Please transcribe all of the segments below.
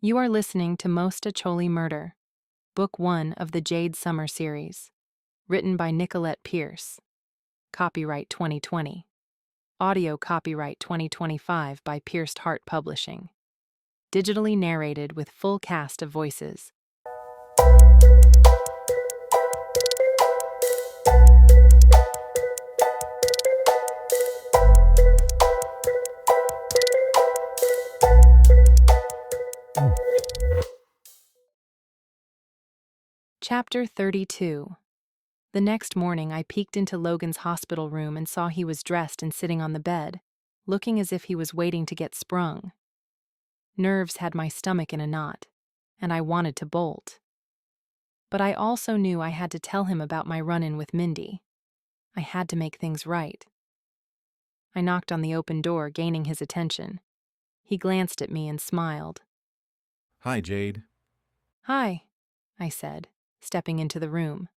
You are listening to Mostaccioli Murder, Book 1 of the Jade Sommer series. Written by Nicolette Pierce. Copyright 2020. Audio copyright 2025 by Pierced Heart Publishing. Digitally narrated with full cast of voices. Chapter 32. The next morning, I peeked into Logan's hospital room and saw he was dressed and sitting on the bed, looking as if he was waiting to get sprung. Nerves had my stomach in a knot, and I wanted to bolt. But I also knew I had to tell him about my run-in with Mindy. I had to make things right. I knocked on the open door, gaining his attention. He glanced at me and smiled. Hi, Jade. "Hi," I said, stepping into the room.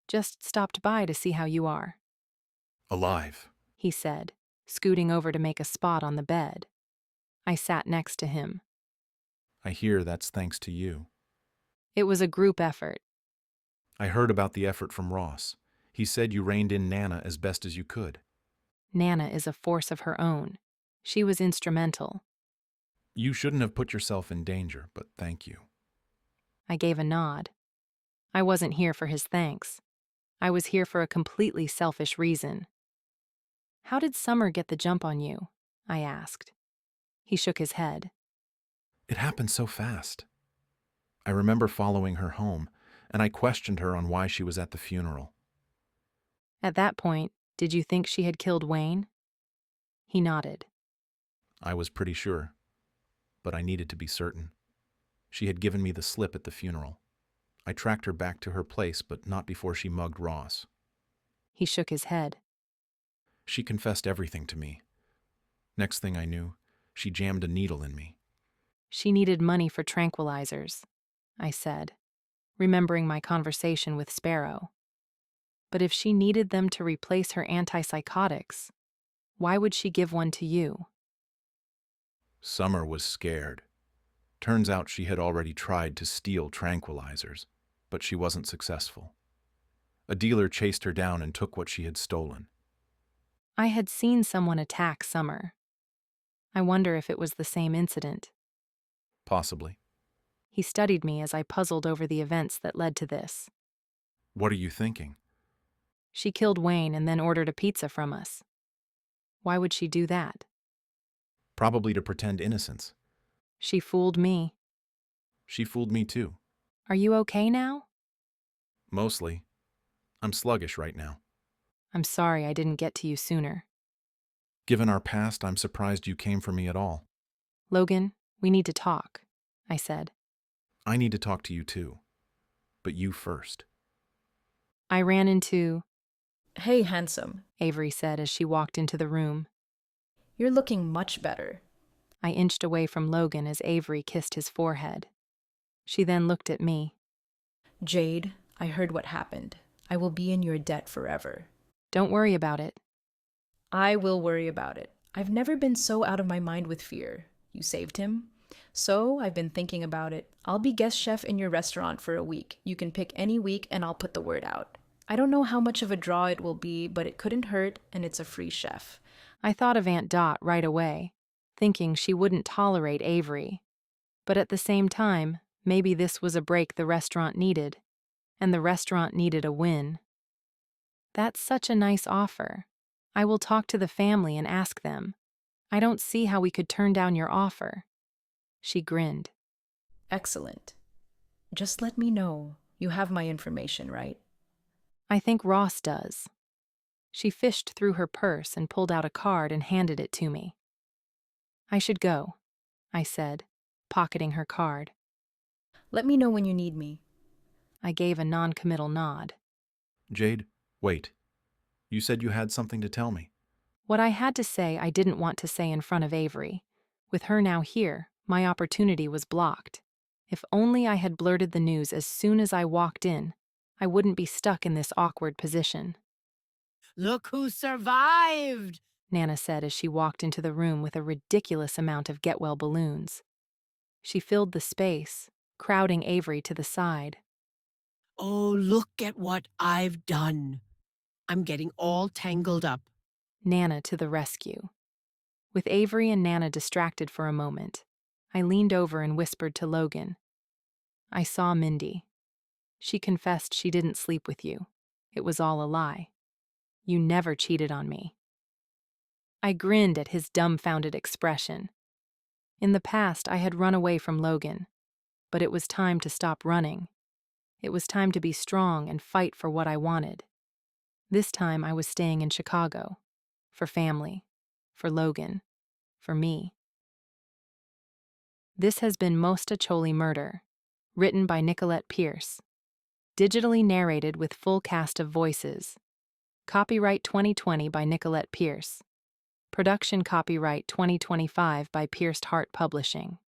"Just stopped by to see how you are," Alive. he said, scooting over to make a spot on the bed. I sat next to him. I hear that's thanks to you. It was a group effort. I heard about the effort from Ross. He said you reined in Nana as best as you could. Nana is a force of her own. She was instrumental. You shouldn't have put yourself in danger, but thank you. I gave a nod. I wasn't here for his thanks. I was here for a completely selfish reason. "How did Sommer get the jump on you?" I asked. He shook his head. It happened so fast. I remember following her home, and I questioned her on why she was at the funeral. At that point, did you think she had killed Wayne? He nodded. I was pretty sure, but I needed to be certain. She had given me the slip at the funeral. I tracked her back to her place, but not before she mugged Ross. He shook his head. She confessed everything to me. Next thing I knew, she jammed a needle in me. She needed money for tranquilizers, I said, remembering my conversation with Sparrow. But if she needed them to replace her antipsychotics, why would she give one to you? Sommer was scared. Turns out she had already tried to steal tranquilizers, but she wasn't successful. A dealer chased her down and took what she had stolen. I had seen someone attack Sommer. I wonder if it was the same incident. Possibly. He studied me as I puzzled over the events that led to this. What are you thinking? She killed Wayne and then ordered a pizza from us. Why would she do that? Probably to pretend innocence. She fooled me. She fooled me too. Are you okay now? Mostly. I'm sluggish right now. I'm sorry I didn't get to you sooner. Given our past, I'm surprised you came for me at all. Logan, we need to talk, I said. I need to talk to you too. But you first. I ran into... "Hey, handsome. Avery said as she walked into the room. You're looking much better." I inched away from Logan as Avery kissed his forehead. She then looked at me. "Jade, I heard what happened. I will be in your debt forever." Don't worry about it. "I will worry about it. I've never been so out of my mind with fear. You saved him. So I've been thinking about it. I'll be guest chef in your restaurant for a week. You can pick any week and I'll put the word out. I don't know how much of a draw it will be, but it couldn't hurt, and it's a free chef." I thought of Aunt Dot right away, thinking she wouldn't tolerate Avery. But at the same time, maybe this was a break the restaurant needed, and the restaurant needed a win. That's such a nice offer. I will talk to the family and ask them. I don't see how we could turn down your offer. She grinned. "Excellent. Just let me know. You have my information, right?" I think Ross does. She fished through her purse and pulled out a card and handed it to me. I should go, I said, pocketing her card. "Let me know when you need me." I gave a non-committal nod. Jade, wait. You said you had something to tell me. What I had to say I didn't want to say in front of Avery. With her now here, my opportunity was blocked. If only I had blurted the news as soon as I walked in, I wouldn't be stuck in this awkward position. "Look who survived!" Nana said as she walked into the room with a ridiculous amount of get-well balloons. She filled the space, crowding Avery to the side. Oh, look at what I've done. I'm getting all tangled up. Nana to the rescue. With Avery and Nana distracted for a moment, I leaned over and whispered to Logan. I saw Mindy. She confessed she didn't sleep with you. It was all a lie. You never cheated on me. I grinned at his dumbfounded expression. In the past, I had run away from Logan, but it was time to stop running. It was time to be strong and fight for what I wanted. This time I was staying in Chicago. For family. For Logan. For me. This has been Mostaccioli Murder, written by Nicolette Pierce. Digitally narrated with full cast of voices. Copyright 2020 by Nicolette Pierce. Production copyright 2025 by Pierced Heart Publishing.